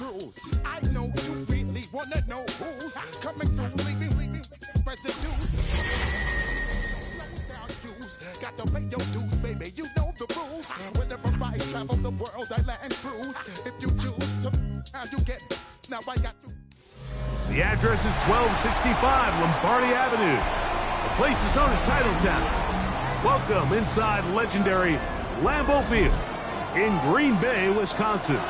cruise. I know you really wanna know who's coming through, leaving residues. Slow sound use, got to pay your dues, baby. You know the rules. Whenever I travel the world, I land cruise. If you choose to, how you get? Now I got you. The address is 1265 Lombardi Avenue. The place is known as Titletown. Welcome inside legendary Lambeau Field in Green Bay, Wisconsin.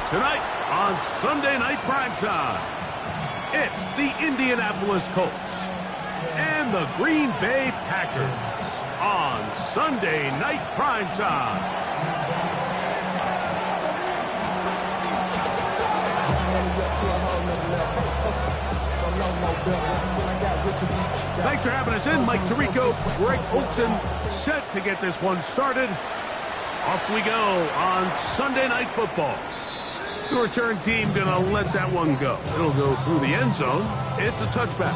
Tonight on Sunday Night Primetime, it's the Indianapolis Colts and the Green Bay Packers on Sunday Night Primetime. Thanks for having us in. Mike Tirico, Greg Olson, set to get this one started. Off we go on Sunday Night Football. The return team gonna let that one go. It'll go through the end zone. It's a touchback.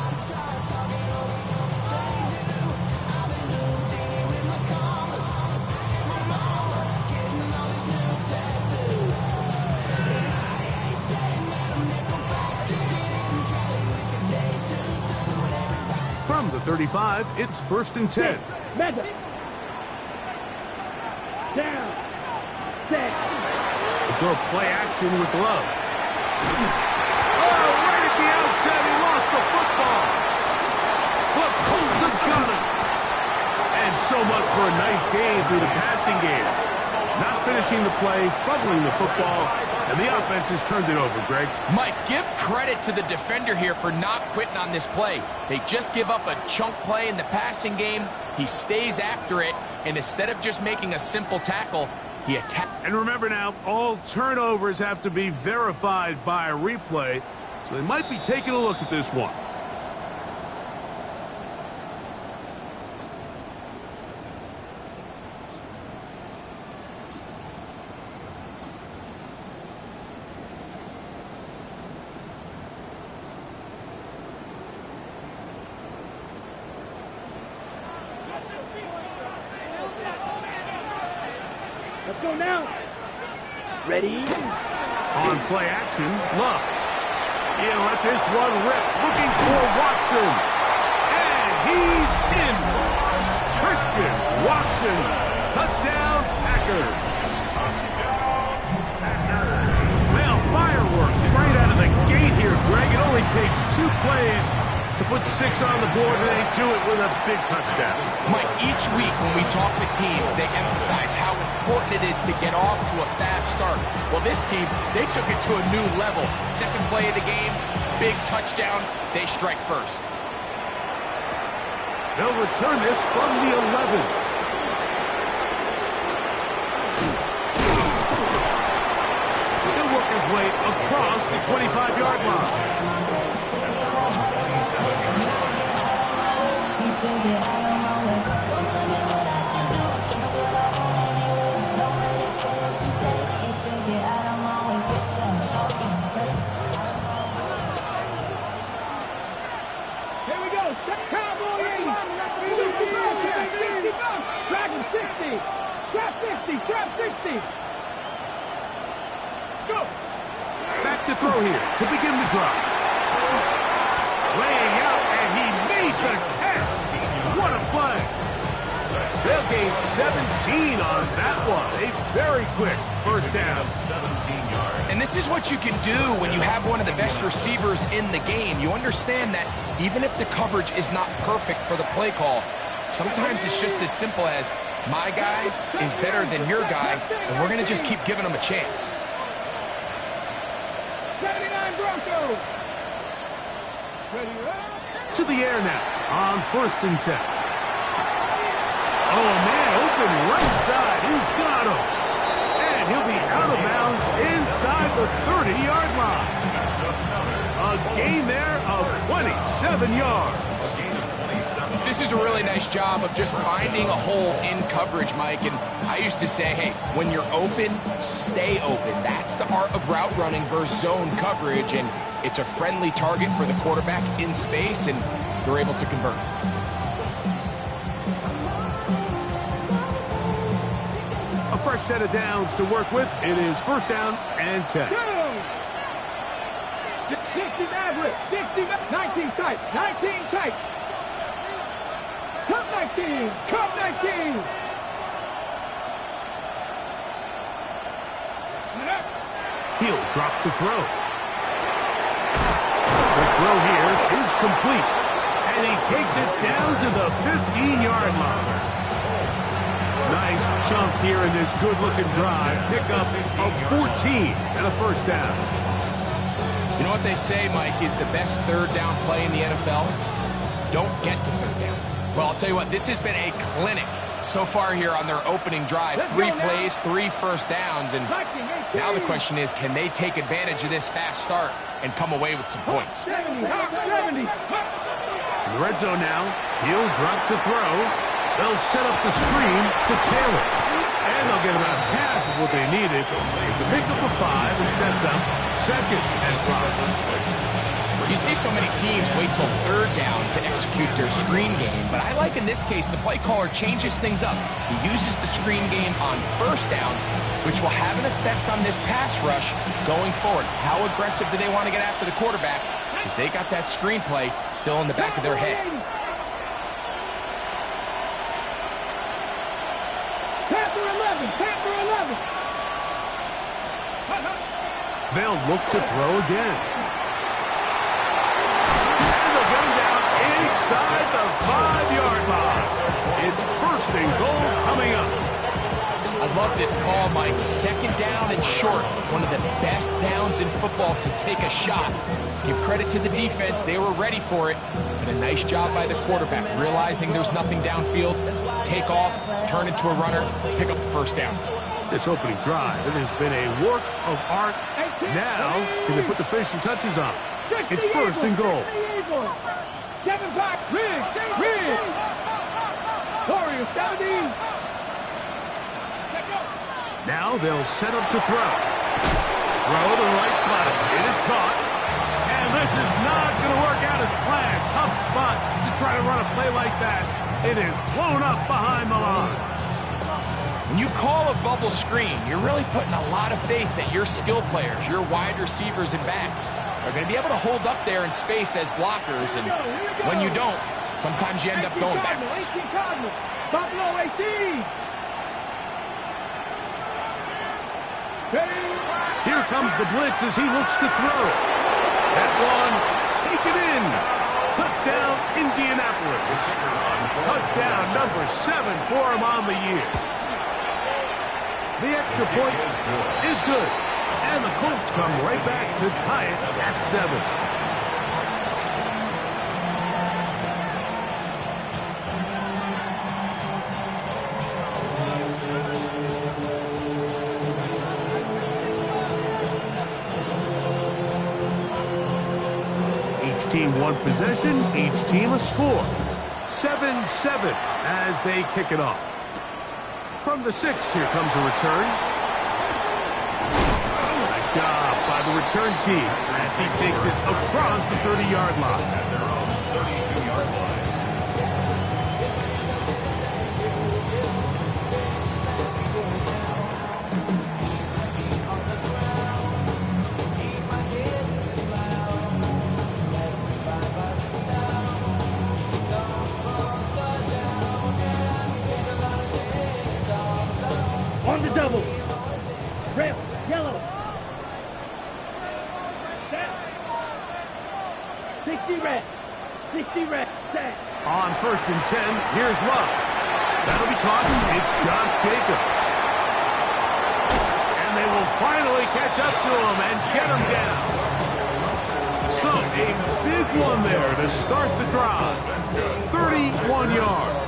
From the 35, it's 1st and 10. Mega. Down. Set. Go play action with Love. Oh, right at the outset, he lost the football. The Colts have got it. And so much for a nice game through the passing game. Not finishing the play, fumbling the football, and the offense has turned it over, Greg. Mike, give credit to the defender here for not quitting on this play. They just give up a chunk play in the passing game. He stays after it, and instead of just making a simple tackle, he attacks. And remember now, all turnovers have to be verified by a replay, so they might be taking a look at this one. Let's go now. Ready? On play action, Love. He'll let this one rip, looking for Watson. And he's in. Christian Watson. Touchdown, Packers. Well, fireworks right out of the gate here, Greg. It only takes 2 plays to put 6 on the board, and they do it with a big touchdown. Mike, each week when we talk to teams, they emphasize how important it is to get off to a fast start. Well, this team, they took it to a new level. 2nd play of the game, big touchdown, they strike first. They'll return this from the 11. He'll work his way across the 25-yard line. Here we go. Cowboy 80. 60. Trap 60. Trap 50. Trap 60. Let's go. Back to throw here to begin the drive. Laying out, and he made the catch. What a play. They'll gain 17 on that one. A very quick first down. 17 yards. And this is what you can do when you have one of the best receivers in the game. You understand that even if the coverage is not perfect for the play call, sometimes it's just as simple as my guy is better than your guy, and we're going to just keep giving him a chance. 79 Broncos. To the air now on 1st and 10. Oh, man, open right side. He's got him. And he'll be out of bounds inside the 30-yard line. A gain there of 27 yards. This is a really nice job of just finding a hole in coverage, Mike. And I used to say, hey, when you're open, stay open. That's the art of route running versus zone coverage. And it's a friendly target for the quarterback in space, and they're able to convert. A fresh set of downs to work with. It is 1st down and 10. 60, 19 tight, 19 tight. Come 19, come 19. He'll drop to throw. The throw here is complete. And he takes it down to the 15-yard line. Nice chunk here in this good-looking drive. Pickup of 14 and a first down. You know what they say, Mike, is the best third down play in the NFL? Don't get to third down. Well, I'll tell you what, this has been a clinic so far here on their opening drive. 3 plays, 3 first downs, and now the question is, can they take advantage of this fast start and come away with some points? 70, 70. In the red zone now, he'll drop to throw. They'll set up the screen to Taylor. And they'll get about half of what they needed. It's a pickup of 5 and sets up 2nd and 5. You see so many teams wait till third down to execute their screen game, but I like in this case the play caller changes things up. He uses the screen game on first down, which will have an effect on this pass rush going forward. How aggressive do they want to get after the quarterback? Because they got that screenplay still in the back of their head. Panther 11, Panther 11. They'll look to throw again. And they'll get him down inside the 5-yard line. It's 1st and goal coming up. I love this call, Mike. 2nd down and short. One of the best downs in football to take a shot. Give credit to the defense. They were ready for it. But a nice job by the quarterback, realizing there's nothing downfield. Take off, turn into a runner, pick up the first down. This opening drive, it has been a work of art. Now, can they put the finishing touches on? It's 1st and goal. 7 back, Riggs, Riggs. Warriors 70. Now they'll set up to throw. Throw the right flat. It is caught. And this is not going to work out as planned. Tough spot to try to run a play like that. It is blown up behind the line. When you call a bubble screen, you're really putting a lot of faith that your skill players, your wide receivers and backs, are going to be able to hold up there in space as blockers. And when you don't, sometimes you end up going backwards. Buffalo 18. Here comes the blitz as he looks to throw. That one, take it in. Touchdown, Indianapolis. Touchdown number 7 for him on the year. The extra point is good. And the Colts come right back to tie it at 7. Each team one possession, each team a score. 7-7 as they kick it off. From the 6, here comes a return. Nice job by the return team as he takes it across the 30-yard line. At their own 32-yard line. On the double. Red, yellow. Set. 60 red. 60 red. Set. On 1st and 10, here's Love. That'll be caught. It's Josh Jacobs. And they will finally catch up to him and get him down. So, a big one there to start the drive. 31 yards.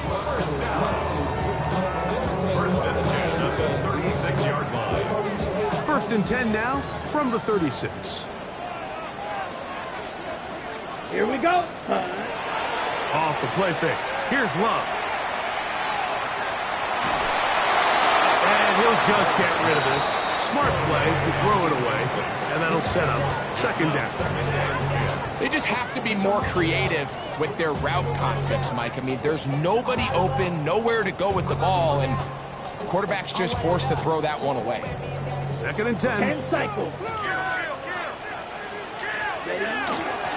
36-yard line. 1st and 10 now from the 36. Here we go. Off the play fake. Here's Love. And he'll just get rid of this. Smart play to throw it away. And that'll set up 2nd down. They just have to be more creative with their route concepts, Mike. I mean, there's nobody open, nowhere to go with the ball, and quarterback's just forced to throw that one away. 2nd and 10. 10 cycles.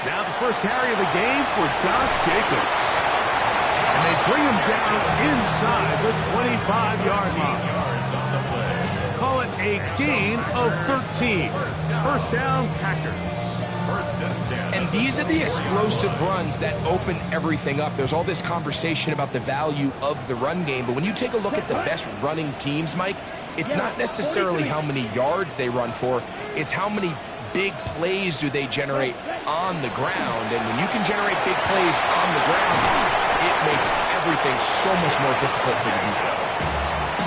Now the first carry of the game for Josh Jacobs. And they bring him down inside the 25-yard line. Call it a gain of 13. First down, Packers. And these are the explosive runs that open everything up. There's all this conversation about the value of the run game, but when you take a look at the best running teams, Mike, it's not necessarily how many yards they run for, it's how many big plays do they generate on the ground. And when you can generate big plays on the ground, it makes everything so much more difficult for the defense.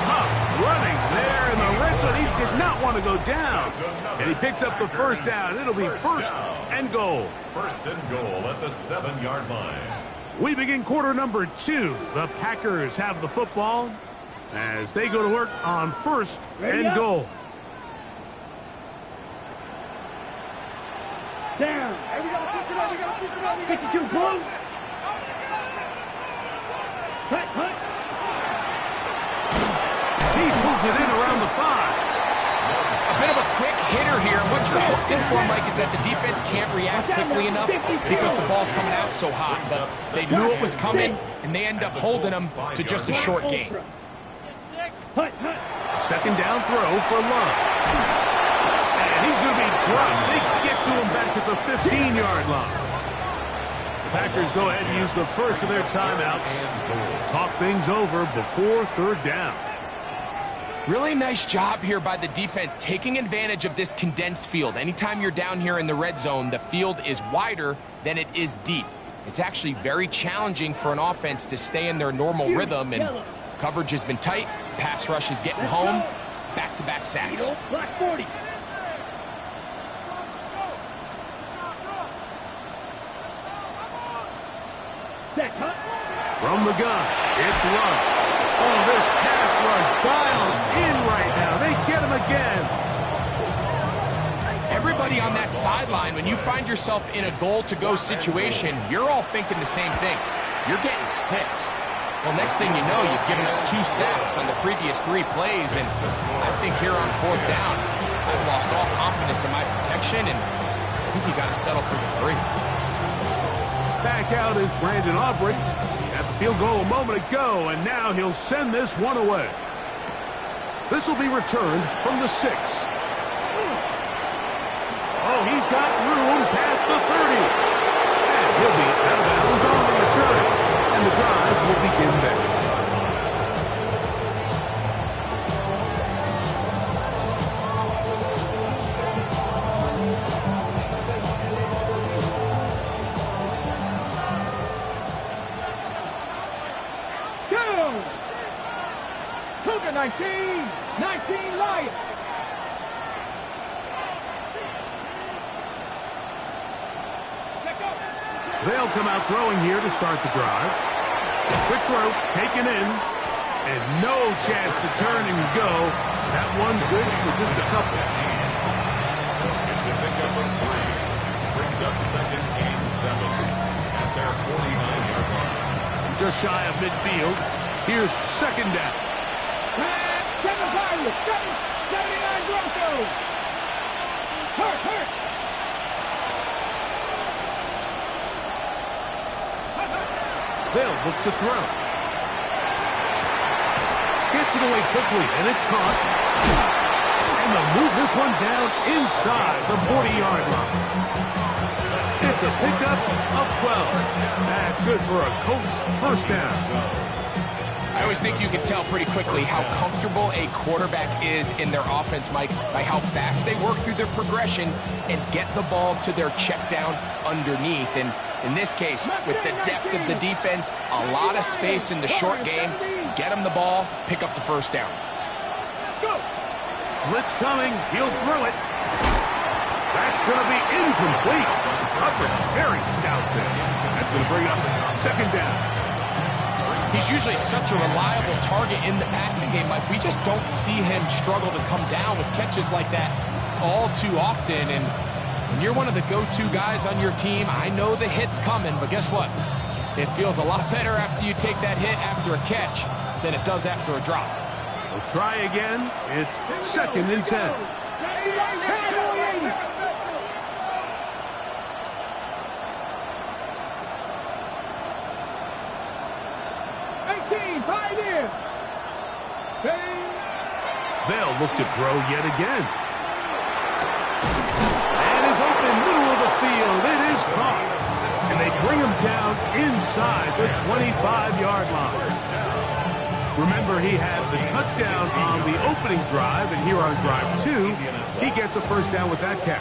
Tough running there in the red zone. He did not want to go down. And he picks up the first down. It'll be first and goal. First and goal at the 7-yard line. We begin quarter number 2. The Packers have the football as they go to work on first and goal. Down. 52 blue. Hunt. He pulls it in around the 5. A bit of a quick hitter here. What you're hoping for, Mike, is that the defense can't react quickly enough because the ball's coming out so hot. But they knew it was coming, and they end up holding them to just a short gain. Second down throw for Love. And he's going to be dropped. They get to him back at the 15-yard line. The Packers go ahead and use the first of their timeouts. Talk things over before third down. Really nice job here by the defense, taking advantage of this condensed field. Anytime you're down here in the red zone, the field is wider than it is deep. It's actually very challenging for an offense to stay in their normal rhythm, and coverage has been tight. Pass rush is getting home. Back-to-back sacks. Black 40. From the gun, it's Love. Oh, this pass rush dialed in right now. They get him again. Everybody on that sideline, when you find yourself in a goal-to-go situation, you're all thinking the same thing. You're getting 6. Well, next thing you know, you've given up 2 sacks on the previous 3 plays, and I think here on fourth down, I've lost all confidence in my protection, and I think you got to settle for the 3. Back out is Brandon Aubrey. He had the field goal a moment ago, and now he'll send this one away. This will be returned from the 6. Oh, he's got room past the 30. And he'll be out of bounds on the return. And the drive will begin there. Cougar 19 Lions. They'll come out throwing here to start the drive. Quick throw, taken in, and no chance to turn and go. That one good for just a couple. It's a pickup of 3. Brings up second and 7 at their 49-yard line. Just shy of midfield. Here's second down. 79 Broncos. Hurt. They'll look to throw. Gets it away quickly, and it's caught. And they'll move this one down inside the 40-yard line. It's a pickup of 12. That's good for a Colts first down. I always think you can tell pretty quickly how comfortable a quarterback is in their offense, Mike, by how fast they work through their progression and get the ball to their check down underneath. And in this case, with the depth of the defense, a lot of space in the short game, get them the ball, pick up the first down. Blitz coming, he'll throw it. That's going to be incomplete. Coverage very stout there. That's going to bring up second down. He's usually such a reliable target in the passing game, Mike. We just don't see him struggle to come down with catches like that all too often. And when you're one of the go-to guys on your team, I know the hit's coming, but guess what? It feels a lot better after you take that hit after a catch than it does after a drop. We'll try again. It's second and 10. right here. Hey. They'll look to throw yet again. And is open, middle of the field. It is caught. And they bring him down inside the 25-yard line. Remember, he had the touchdown on the opening drive, and here on drive 2, he gets a first down with that catch.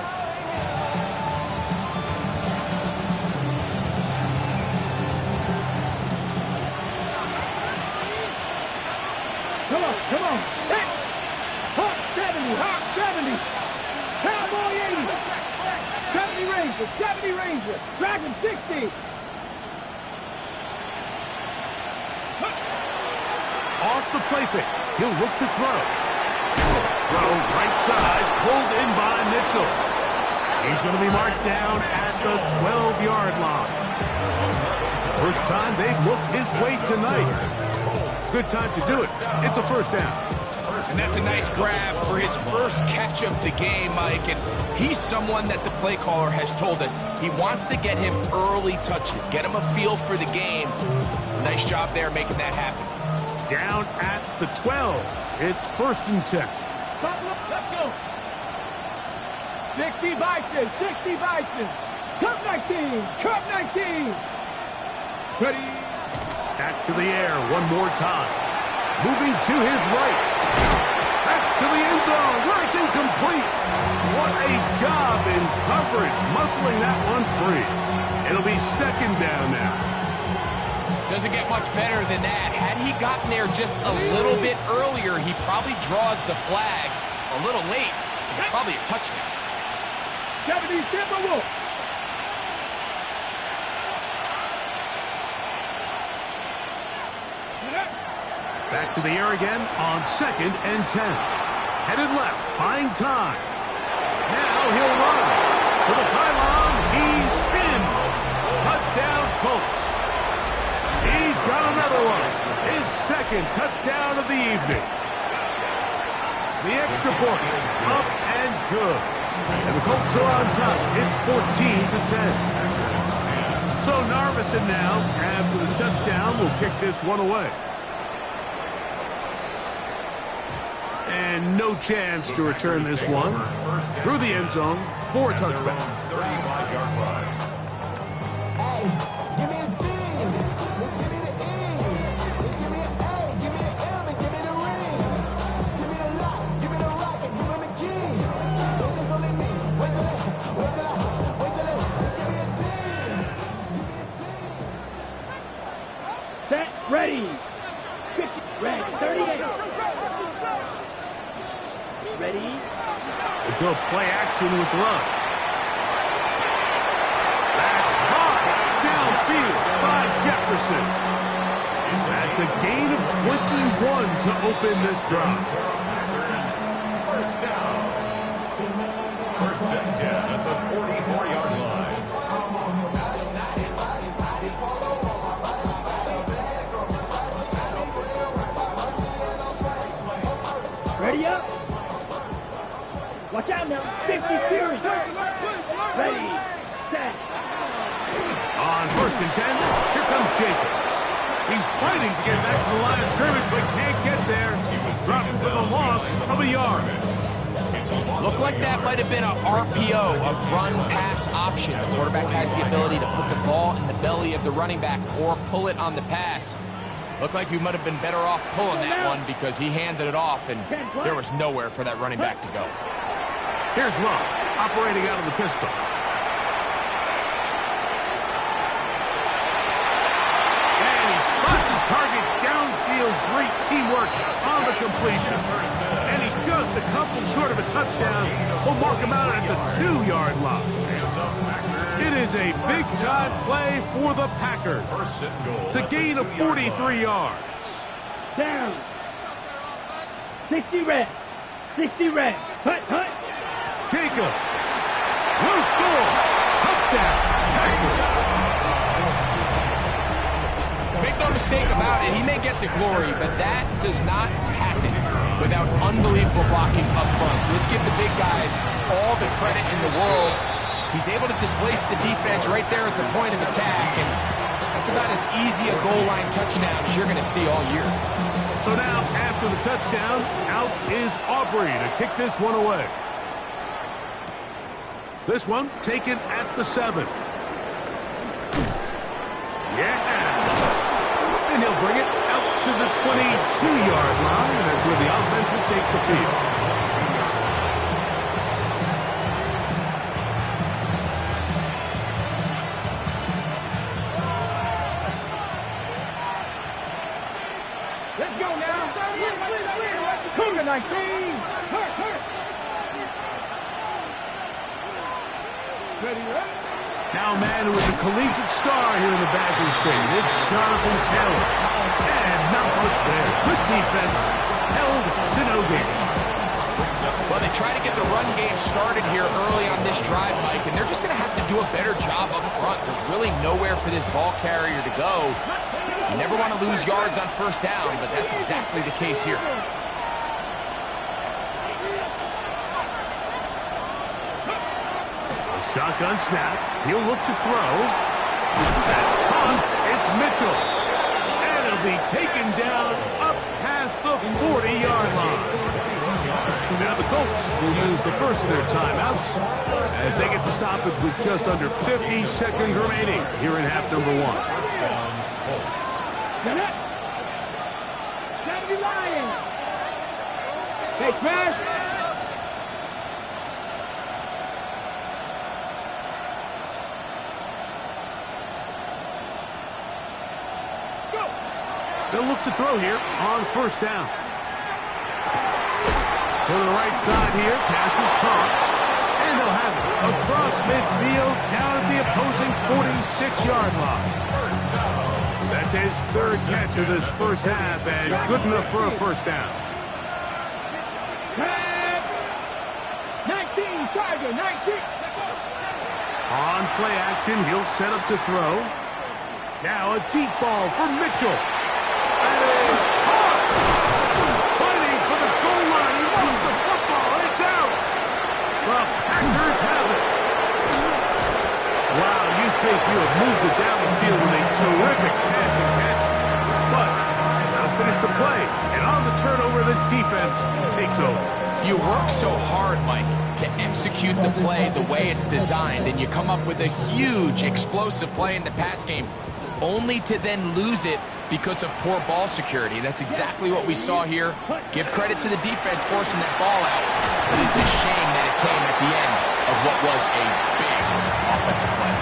Come on, come on. Hey. Hawk 70, Hawk 70. Cowboy 80. 70 Ranger, 70 Ranger. Dragon 60. Off the play fake. He'll look to throw. Throw right side, pulled in by Mitchell. He's going to be marked down at the 12-yard line. First time they've looked his way tonight. Good time to do it. It's a first down. And that's a nice grab for his first catch of the game, Mike. And he's someone that the play caller has told us he wants to get him early touches, get him a feel for the game. Nice job there making that happen. Down at the 12. It's first and 10. Let's go. 60 Bison, 60 Bison. Cup 19, Cup 19. Ready. Back to the air one more time. Moving to his right. That's to the end zone where it's incomplete. What a job in coverage, muscling that one free. It'll be second down now. Doesn't get much better than that. Had he gotten there just a little bit earlier, he probably draws the flag a little late. It's probably a touchdown. 70 Timberwolf. Back to the air again on second and 10. Headed left, buying time. Now he'll run. To the pylon, he's in. Touchdown, Colts. He's got another one. His second touchdown of the evening. The extra point, up and good. And the Colts are on top. It's 14-10. So Narvison now, after the touchdown, will kick this one away. And no chance to return this one. Through the end zone for a touchback. 35-yard line. Give me a G. Give me the E. Give me an A. Give me an M. And give me the ring. Give me the lock. Give me the rock. And give me the key. Don't this only me. Wait till it. Give me a T. Set, ready. 50, ready, 38. Ready. They go play action with Love. That's caught downfield by Jefferson. That's a gain of 21 to open this drive. First down. First and 10 at the 44-yard line. Ready up. Watch out now. 50 series. Ready. Set. On first and 10, here comes Jacobs. He's fighting to get back to the line of scrimmage, but can't get there. He was dropped for the loss of a yard. Looked like that might have been a RPO, a run-pass option. The quarterback has the ability to put the ball in the belly of the running back or pull it on the pass. Looked like he might have been better off pulling that one because he handed it off, and there was nowhere for that running back to go. Here's Love, operating out of the pistol. And he spots his target downfield. Great teamwork on the completion. And he's just a couple short of a touchdown. We'll mark him out at the 2-yard line. It is a big-time play for the Packers. It's a gain of 43 yards. Down. 60 red. 60 red. Hut, hut. Jacobs will score. Touchdown. Make no mistake about it, he may get the glory, but that does not happen without unbelievable blocking up front. So let's give the big guys all the credit in the world. He's able to displace the defense right there at the point of attack, and That's about as easy a goal line touchdown as you're going to see all year. So now, after the touchdown, out is Aubrey to kick this one away. This one taken at the 7. Yeah. And he'll bring it out to the 22-yard line. And that's where the offense will take the field. Let's go now. Cougar 19. Hurt. Ready, right? Now a man who is a collegiate star here in the Badger State. It's Jonathan Taylor. And not much there. Good defense. Held to no gain. Well, they try to get the run game started here early on this drive, Mike, and they're just going to have to do a better job up front. There's really nowhere for this ball carrier to go. You never want to lose yards on first down, but that's exactly the case here. Shotgun snap. He'll look to throw. That's caught. It's Mitchell. And he'll be taken down up past the 40-yard line. Now the Colts will use the first of their timeouts as they get the stoppage with just under 50 seconds remaining here in half number 1. First down, Colts. Gotta be lying. Hey, Smash. They'll look to throw here on first down. To the right side here, pass is caught. And they'll have it across midfield down at the opposing 46-yard line. That's his third catch of this first half and good enough for a first down. 19, Tiger, 19. On play action, he'll set up to throw. Now a deep ball for Mitchell. That is hard. Fighting for the goal line. He wants the football. It's out. The Packers have it. Wow, you think you have moved it down the field with a terrific passing catch. But they'll finish the play. And on the turnover, this defense takes over. You work so hard, Mike, to execute the play the way it's designed, and you come up with a huge explosive play in the pass game, only to then lose it because of poor ball security. That's exactly what we saw here. Give credit to the defense forcing that ball out, but it's a shame that it came at the end of what was a big offensive play.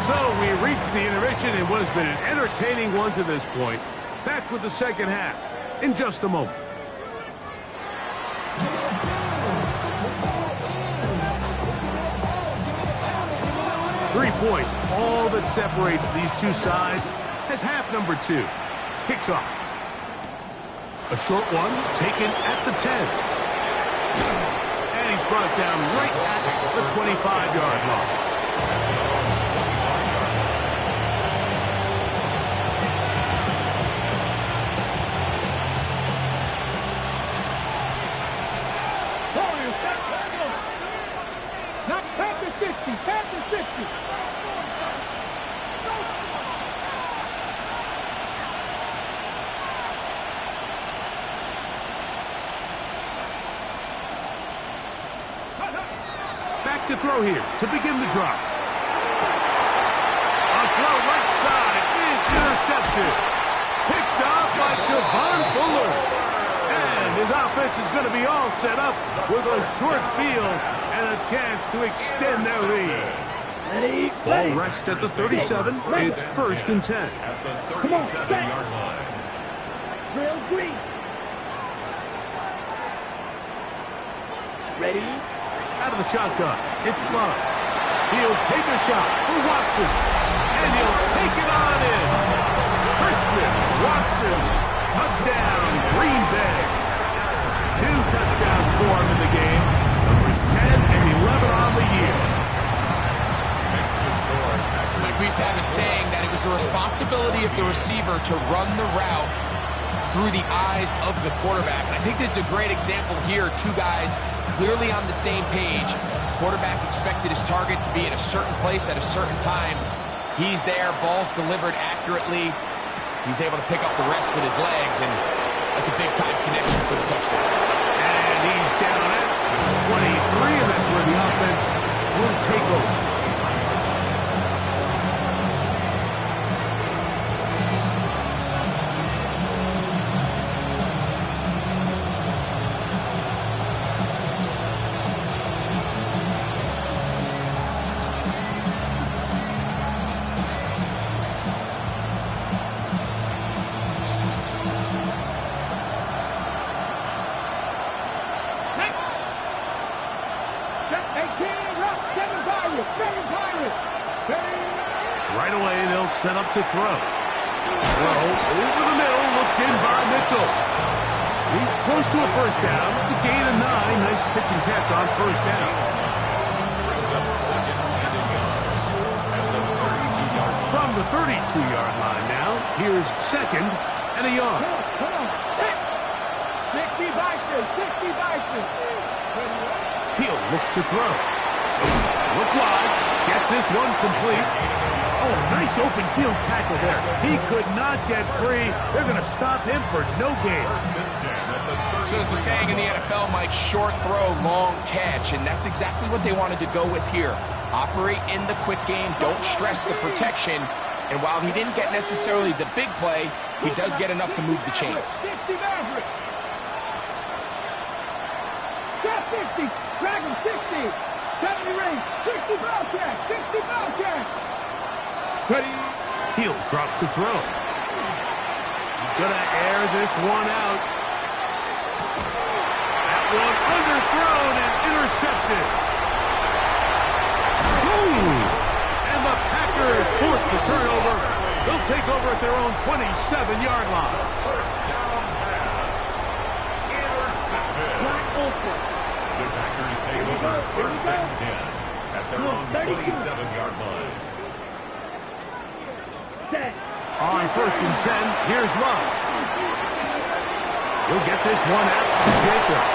So we reach the intermission in what has been an entertaining one to this point. Back with the second half in just a moment. 3 points, all that separates these two sides as half number 2 kicks off. A short one taken at the 10. And he's brought down right at the 25-yard line. Back to throw here to begin the drive. A throw right side is intercepted. Picked off by Javon Buller. And his offense is going to be all set up with a short field and a chance to extend their lead. Ball rests at the 37. It's 1st and 10. At the 37-yard line. Real green. Ready? Out of the shotgun, it's Love. He'll take a shot for Watson, and he'll take it on in. Christian Watson, touchdown, Green Bay. 2 touchdowns for him in the game. Numbers 10 and 11 on the year. Makes the score. Like we used to have a saying that it was the responsibility of the receiver to run the route through the eyes of the quarterback. And I think this is a great example here. 2 guys clearly on the same page. Quarterback expected his target to be at a certain place at a certain time. He's there, ball's delivered accurately. He's able to pick up the rest with his legs, and that's a big-time connection for the touchdown. And he's down at 23, and that's where the offense will take over. Right away, they'll set up to throw. Throw over the middle, looked in by Mitchell. He's close to a first down. It's a gain of 9. Nice pitch and catch on first down. Brings up second and a yard at the 32-yard line. From the 32-yard line now, here's second and a yard. Come on. 60 Vikings, 60 Vikings. He'll look to throw. Look wide. Get this one complete. Oh, nice open field tackle there. He could not get free. They're going to stop him for no gain. So there's a saying in the NFL, Mike, short throw, long catch, and that's exactly what they wanted to go with here. Operate in the quick game, don't stress the protection, and while he didn't get necessarily the big play, he does get enough to move the chains. 60 Maverick. Got 60. Drag him 60. 70 range. 60 Bellcat. 60 Bellcat. Ready. He'll drop to throw. He's going to air this one out. That one underthrown and intercepted. Ooh. And the Packers force the turnover. They'll take over at their own 27-yard line. First down pass. Intercepted. The Packers take over first and 10 at their own 27-yard line. On first and 10, here's Love. He'll get this one out to Jacobs.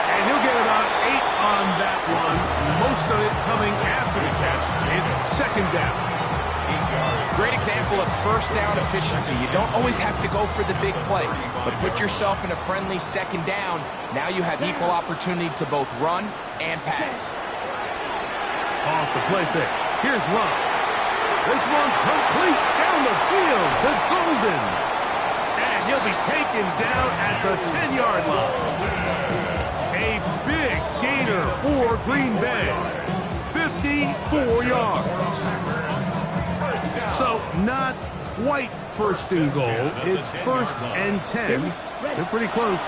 And he'll get about 8 on that one. Most of it coming after the catch. It's second down. Great example of first down efficiency. You don't always have to go for the big play, but put yourself in a friendly second down. Now you have equal opportunity to both run and pass. Off the play fake. Here's Love. This one complete down the field to Golden. And he'll be taken down at the 10-yard line. A big gainer for Green Bay. 54 yards. So not quite first and goal. It's first and 10. They're pretty close.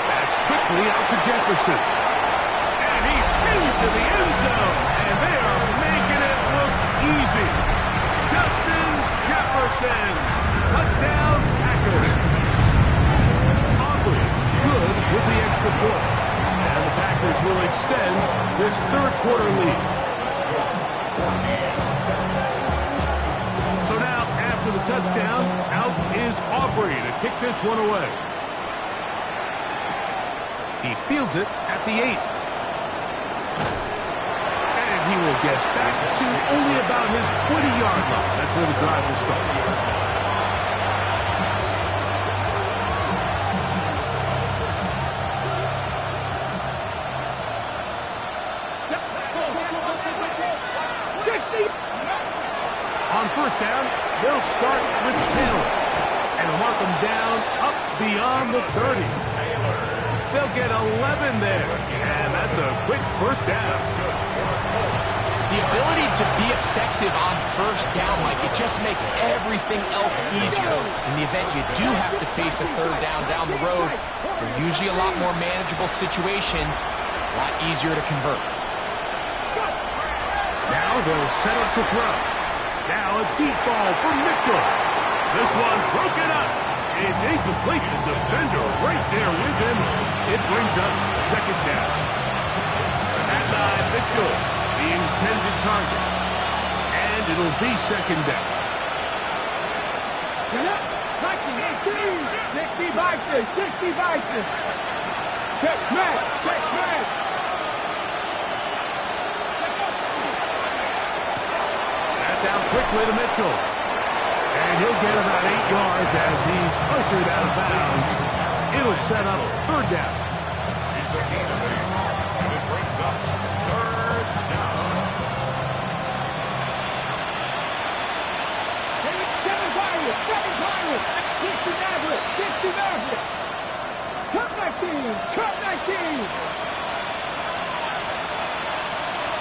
That's quickly out to Jefferson. And he's into the end zone. And they are making it look easy. Justin Jefferson. Touchdown, Packers. Aubrey's good with the extra point. And the Packers will extend this third quarter lead. So now, after the touchdown, out is Aubrey to kick this one away. He fields it at the 8. And he will get back to only about his 20-yard line. That's where the drive will start. On first down, they'll start with Taylor. And mark him down up beyond the 30. They'll get 11 there. And that's a quick first down. The ability to be effective on first down, Mike, it just makes everything else easier. In the event you do have to face a third down the road, they're usually a lot more manageable situations, a lot easier to convert. Now they'll set up to throw. Now a deep ball for Mitchell. This one broken up. It's incomplete. The defender right there with him. It brings up second down. At 9, Mitchell, the intended target. And it'll be second down. 60 Vikings, 60 Vikings. Check smash, check smash. out quickly to Mitchell. And he'll get about 8 yards as he's ushered out of bounds. It'll set up third down. It's a gain of 8, and it brings up third down. Seven Pirates. Cut 19.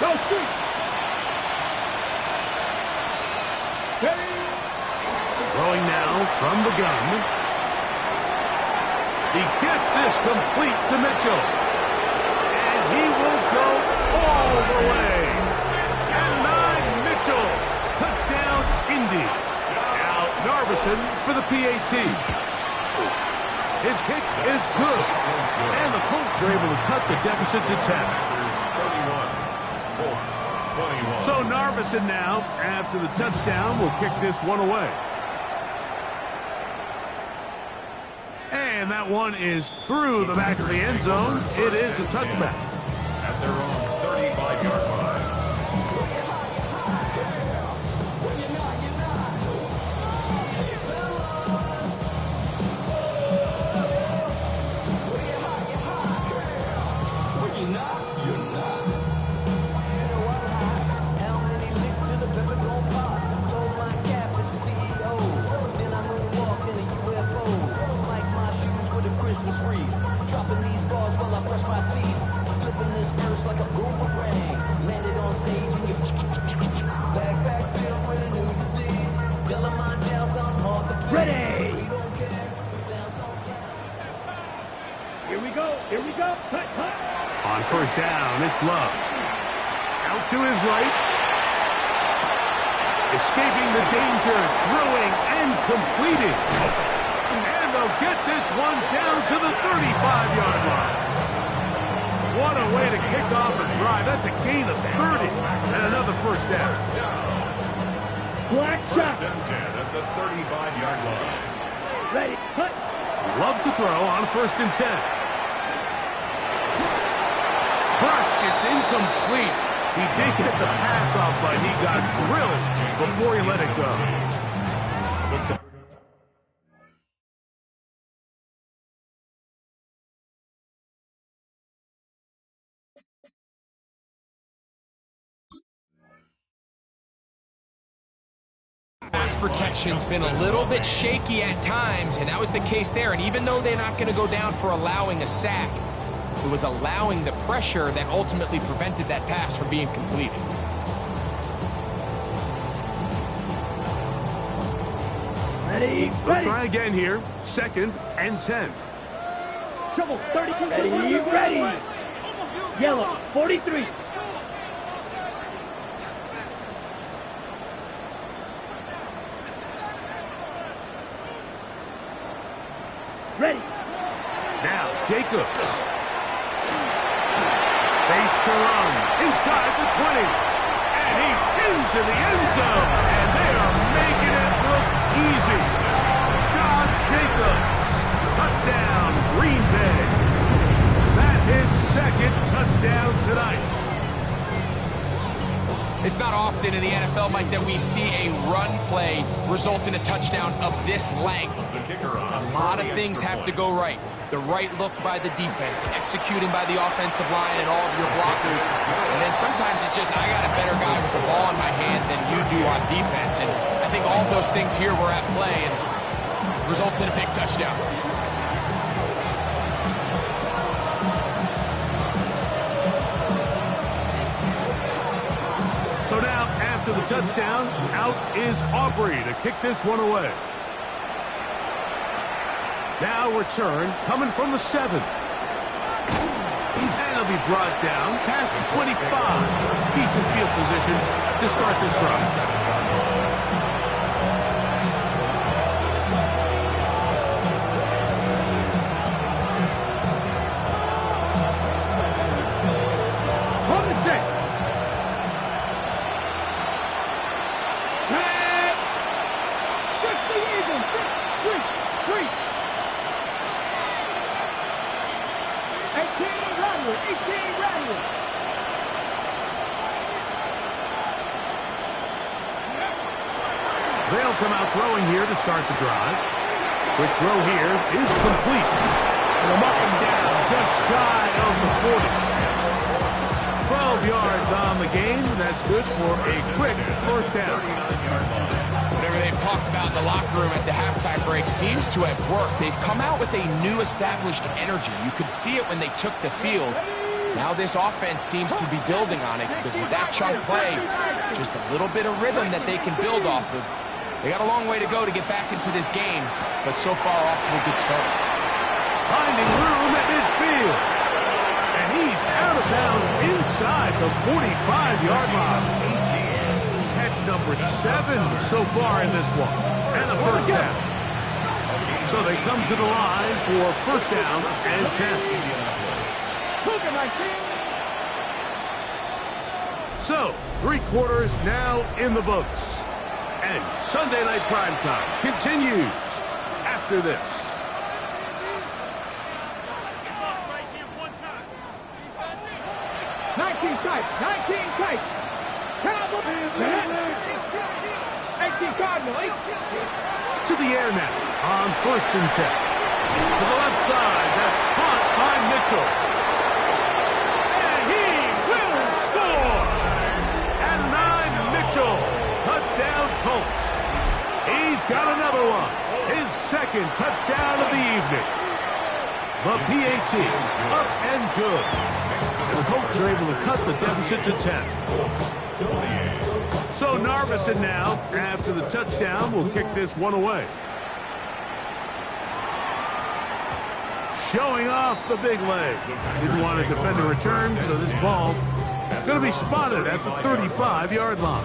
Go street. Ready. Throwing now from the gun. He gets this complete to Mitchell. And he will go all the way. And 9 Mitchell. Touchdown, Indians. Now, Narveson for the PAT. His kick is good. And the Colts are able to cut the deficit to 10. 31. Colts 21. So Narveson now, after the touchdown, will kick this one away. And that one is through the back of the end zone. It is a touchback. At their own 35-yard line. Ready. Here we go. Cut. On first down, it's Love. Out to his right. Escaping the danger, throwing and completing. And they'll get this one down to the 35-yard line. What a way to kick off a drive. That's a gain of 30. And another first down. Black First shot. and 10 at the 35-yard line. Ready. Cut. Love to throw on first and 10. First, it's incomplete. He did get the pass off, but he got drilled before he let it go. Pass protection's been a little bit shaky at times, and that was the case there. And even though they're not going to go down for allowing a sack, it was allowing the pressure that ultimately prevented that pass from being completed. Ready. They'll try again here. Second and 10. Trouble. 32. Ready. Yellow. 43. Ready. Now, Jacobs. Space to run. Inside the 20. And he's into the end zone. And they are making it look easy. Josh Jacobs. Touchdown, Green Bay. That's his second touchdown tonight. It's not often in the NFL, Mike, that we see a run play result in a touchdown of this length. The kicker on. A lot of things have to go right. The right look by the defense, executing by the offensive line and all of your blockers. And then sometimes it's just, I got a better guy with the ball in my hand than you do on defense. And I think all of those things here were at play and results in a big touchdown. So now, after the touchdown, out is Aubrey to kick this one away. Now return, coming from the 7. And he'll be brought down past the 25. Keeps his field position to start this drive. They'll come out throwing here to start the drive. Quick throw here is complete. And a up and down, just shy of the 40. 12 yards on the game. That's good for a quick first down. Whatever they've talked about in the locker room at the halftime break seems to have worked. They've come out with a new established energy. You could see it when they took the field. Now this offense seems to be building on it because with that chunk play, just a little bit of rhythm that they can build off of. They got a long way to go to get back into this game, but so far off to a good start. Finding room at midfield. And he's out of bounds inside the 45-yard line. Catch number 7 so far in this one. And a first down. So they come to the line for first down and 10. So, 3 quarters now in the books. And Sunday Night Primetime continues after this. Nineteen tight. Cowboys. 18 Cardinal. To the air now on first and 10. To the left side, that's caught by Mitchell. And he will score! And 9 Mitchell. Touchdown Colts. He's got another one. His second touchdown of the evening. The PAT up and good. And the Colts are able to cut the deficit to 10. So Narvison now, after the touchdown, will kick this one away. Showing off the big leg. Didn't want to defend a return, so this ball going to be spotted at the 35-yard line.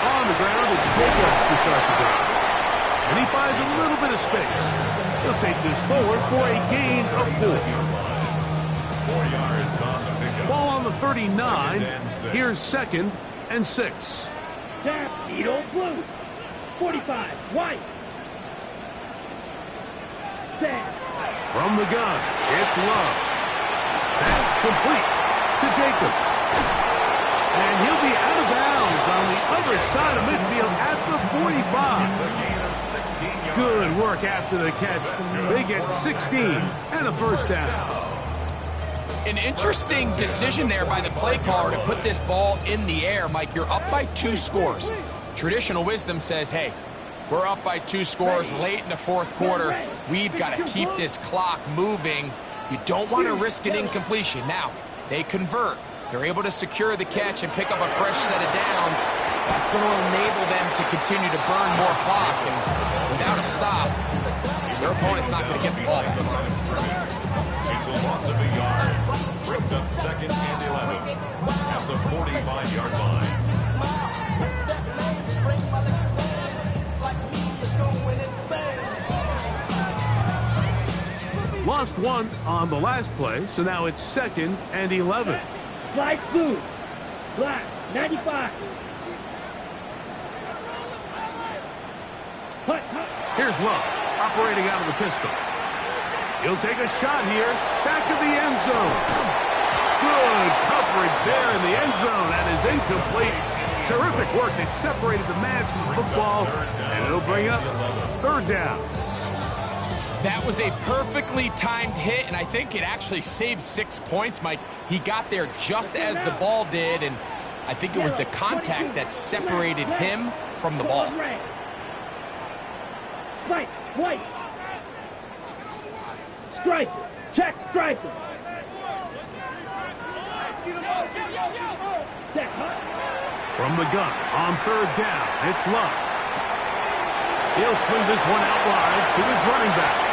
On the ground, it's Jacobs to start the drive. And he finds a little bit of space. He'll take this forward for a gain of 4. 4 yards on the pickup. Ball on the 39. Here's second and 6. Tap, Edo Blue. 45, white. Tap. From the gun, it's Love. And complete to Jacobs. And he'll be out of bounds on the other side of midfield at the 45. Good work after the catch. They get 16 and a first down. An interesting decision there by the play caller to put this ball in the air. Mike, you're up by 2 scores. Traditional wisdom says, hey, we're up by 2 scores late in the 4th quarter. We've got to keep this clock moving. You don't want to risk an incompletion. Now, they convert. They're able to secure the catch and pick up a fresh set of downs. That's going to enable them to continue to burn more clock. And without a stop, their opponent's not going to get the ball. It's a loss of a yard. Brings up second and 11 at the 45-yard line. Lost 1 on the last play, so now it's second and 11. Light blue. Black. 95. Hut. Here's Love, operating out of the pistol. He'll take a shot here, back of the end zone. Good coverage there in the end zone. That is incomplete. Terrific work. They separated the man from the football, and it'll bring up third down. That was a perfectly timed hit, and I think it actually saved 6 points, Mike. He got there just as the ball did, and I think it was the contact that separated him from the ball. White. Striker. Check striker. From the gun, on third down, it's Love. He'll swing this one out wide to his running back.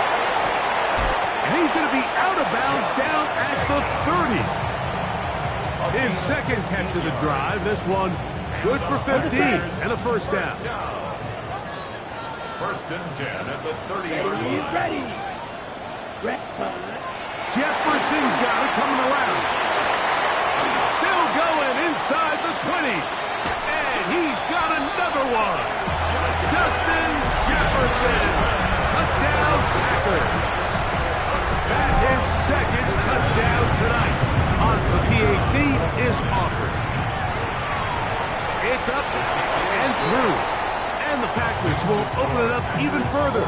And he's going to be out of bounds down at the 30. His second catch of the drive. This one good for 15 and a first down. First and 10 at the 30-yard line. Ready. Jefferson's got it coming around. 20. And he's got another one. Justin Jefferson. Touchdown, Packers. And his second touchdown tonight. On for the PAT is Aubrey. It's up and through. And the Packers will open it up even further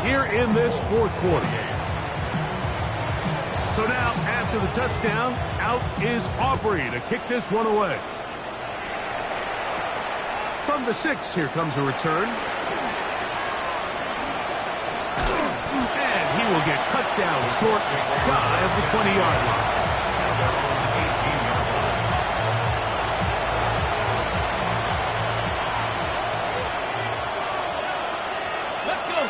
here in this fourth quarter. So now, after the touchdown, out is Aubrey to kick this one away. From the 6, here comes a return. And he will get cut down short, shy of the 20-yard line. Let's go.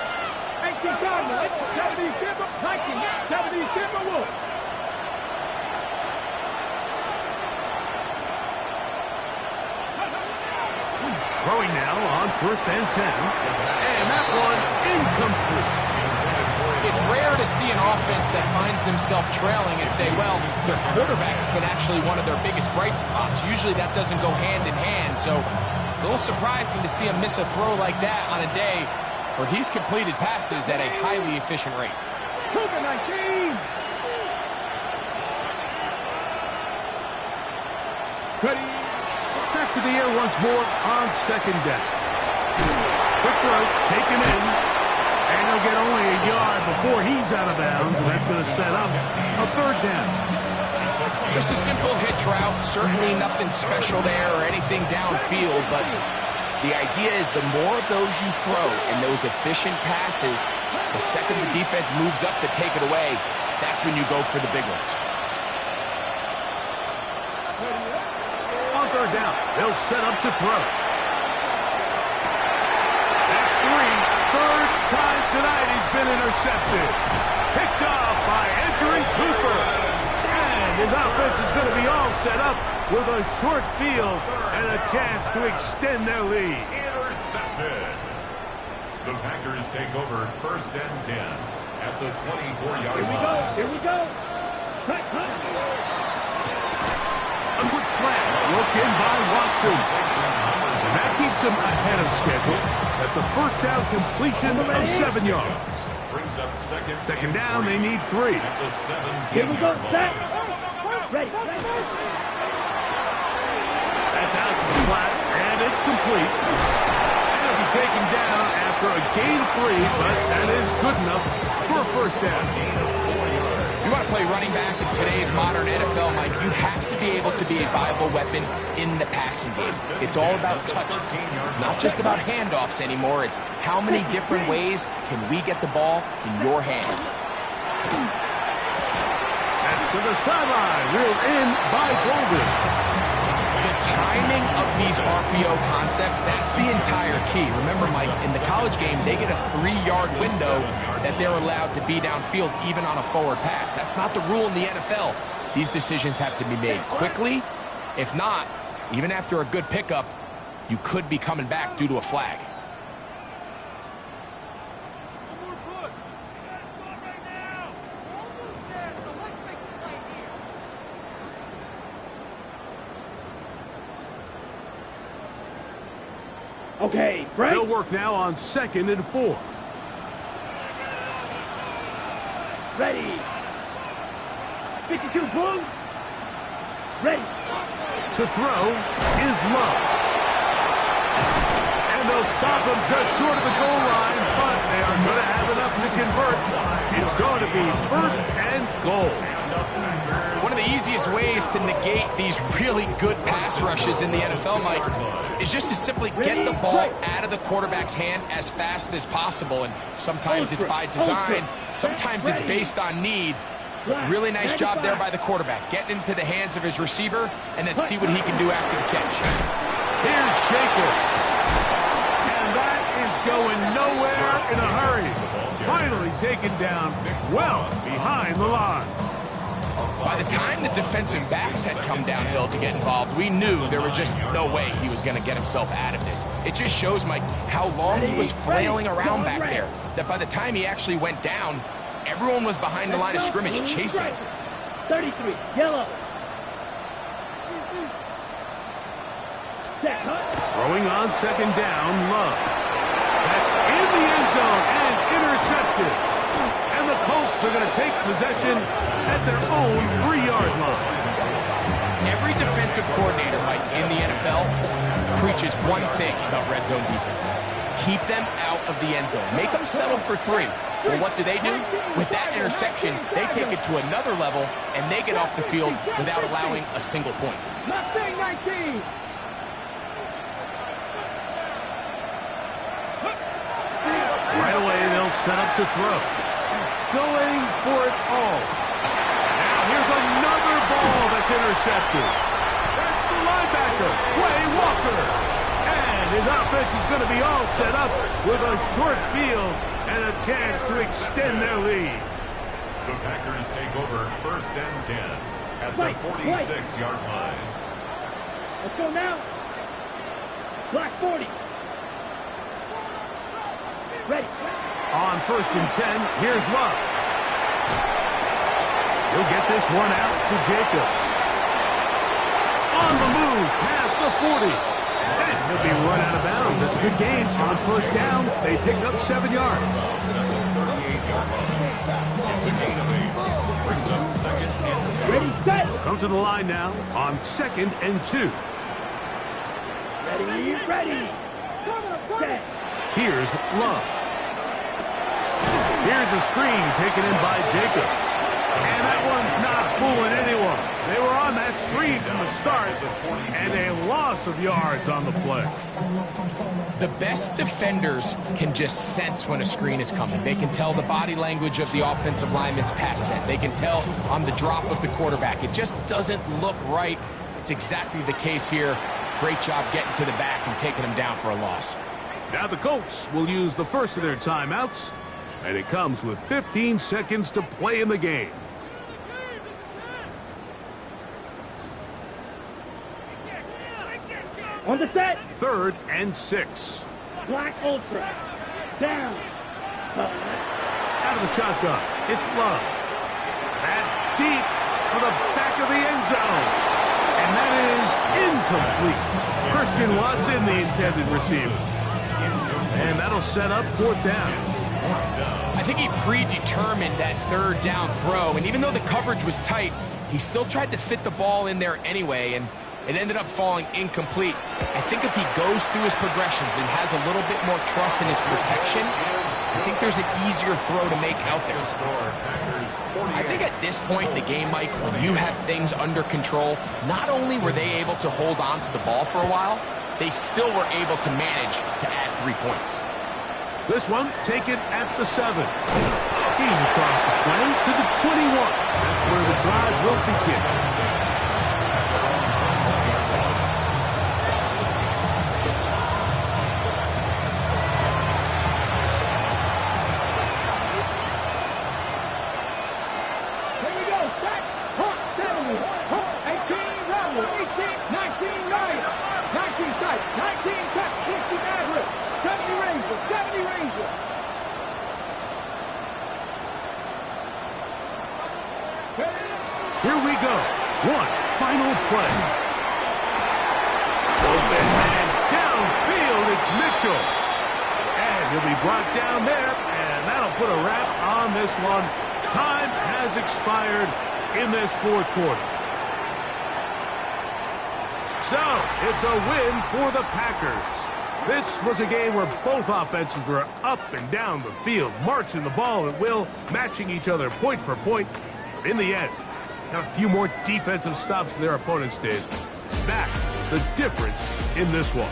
18 Cardinals. 70 Timber. Vikings. 70 Timberwolves. Throwing now on 1st and 10. And that one incomplete. It's rare to see an offense that finds themselves trailing and say, well, their quarterback's been actually one of their biggest bright spots. Usually that doesn't go hand in hand, so it's a little surprising to see him miss a throw like that on a day where he's completed passes at a highly efficient rate. Cougar 19. Ready. Back to the air once more on 2nd down. Quick throw, taken in. And he'll get only a yard before he's out of bounds, and that's going to set up a 3rd down. Just a simple hitch route, certainly nothing special there or anything downfield, but the idea is the more of those you throw and those efficient passes, the second the defense moves up to take it away, that's when you go for the big ones. On 3rd down, they'll set up to throw. That's 3. 3rd time tonight he's been intercepted. Picked off by entering Cooper. And his offense is going to be all set up with a short field and a chance to extend their lead. Intercepted. The Packers take over 1st and 10 at the 24-yard line. Here we go. Cut. A quick slant. Look in by Watson. And that keeps him ahead of schedule. That's a 1st down completion of 7 yards. Brings up 2nd down, they need 3. at the 17-yard Here we go. Set. line. Ready. That's out to the flat, and it's complete. And it'll be taken down after a gain of 3, but that is good enough for a 1st down. You want to play running back in today's modern NFL, Mike, you have to be able to be a viable weapon in the passing game. It's all about touches. It's not just about handoffs anymore. It's how many different ways can we get the ball in your hands. That's to the sideline, reeled in by Golden. The timing of these RPO concepts, that's the entire key. Remember, Mike, in the college game, they get a 3-yard window that they're allowed to be downfield even on a forward pass. That's not the rule in the NFL. These decisions have to be made quickly. If not, even after a good pickup, you could be coming back due to a flag. Okay, break. They'll work now on 2nd and 4. Ready. 52 Bulls. Ready. To throw is Love. And they'll stop him just short of the goal line, but they are going to have enough to convert. It's going to be 1st and goal. One of the easiest ways to negate these really good pass rushes in the NFL, Mike, is just to simply get the ball out of the quarterback's hand as fast as possible. And sometimes it's by design, sometimes it's based on need. Really nice job there by the quarterback, getting into the hands of his receiver and then see what he can do after the catch. Here's Jacobs. And that is going nowhere in a hurry. Finally taken down well behind the line. By the time the defensive backs had come downhill to get involved, we knew there was just no way he was going to get himself out of this. It just shows, Mike, how long he was flailing around back there, that by the time he actually went down, everyone was behind the line of scrimmage chasing him. 33, yellow. Set, Hunt. Throwing on second down, Love. That's in the end zone and intercepted. And the Colts are going to take possession at their own 3-yard line. Every defensive coordinator, Mike, in the NFL preaches one thing about red zone defense. Keep them out of the end zone. Make them settle for 3. Well, what do? With that interception, they take it to another level, and they get off the field without allowing a single point. Mustang 19. Right away, they'll set up to throw. Going for it all. Now here's another ball that's intercepted. That's the linebacker, Quay Walker. And his offense is going to be all set up with a short field and a chance to extend their lead. The Packers take over 1st and 10 at the 46-yard line. Let's go now. Black 40. Ready. On 1st and 10, here's Love. He'll get this one out to Jacobs. On the move, past the 40. And he'll be run out of bounds. That's a good game. On 1st down, they pick up 7 yards. It's a gain of 8. Brings up 2nd and 2. Ready, set. Come to the line now on 2nd and 2. Ready, ready. Set. Here's Love. Here's a screen taken in by Jacobs. And that one's not fooling anyone. They were on that screen from the start, and a loss of yards on the play. The best defenders can just sense when a screen is coming. They can tell the body language of the offensive lineman's pass set. They can tell on the drop of the quarterback. It just doesn't look right. It's exactly the case here. Great job getting to the back and taking them down for a loss. Now the Colts will use the first of their timeouts, and it comes with 15 seconds to play in the game. On the set. 3rd and 6. Black Ultra. Down. Out of the shotgun, it's Love. That's deep for the back of the end zone. And that is incomplete. Christian Watson, the intended receiver. And that'll set up 4th down. I think he predetermined that 3rd down throw, and even though the coverage was tight, he still tried to fit the ball in there anyway, and it ended up falling incomplete. I think if he goes through his progressions and has a little bit more trust in his protection, I think there's an easier throw to make out there. I think at this point in the game, Mike, when you have things under control, not only were they able to hold on to the ball for a while, they still were able to manage to add 3 points. This one taken at the 7. He's across the 20 to the 21. That's where the drive will begin. Here we go. Set. Hunt. 70. Hunt. 18. Rebel. 18. 19. Ryan. 19 sight. 19 cut. 60 Maverick. 70 Ranger. 70 Ranger. Here we go. One final play. Open and downfield, it's Mitchell. And he'll be brought down there, and that'll put a wrap on this one. Time has expired in this 4th quarter. So, it's a win for the Packers. This was a game where both offenses were up and down the field, marching the ball at will, matching each other point for point. But in the end, got a few more defensive stops than their opponents did. That's the difference in this one.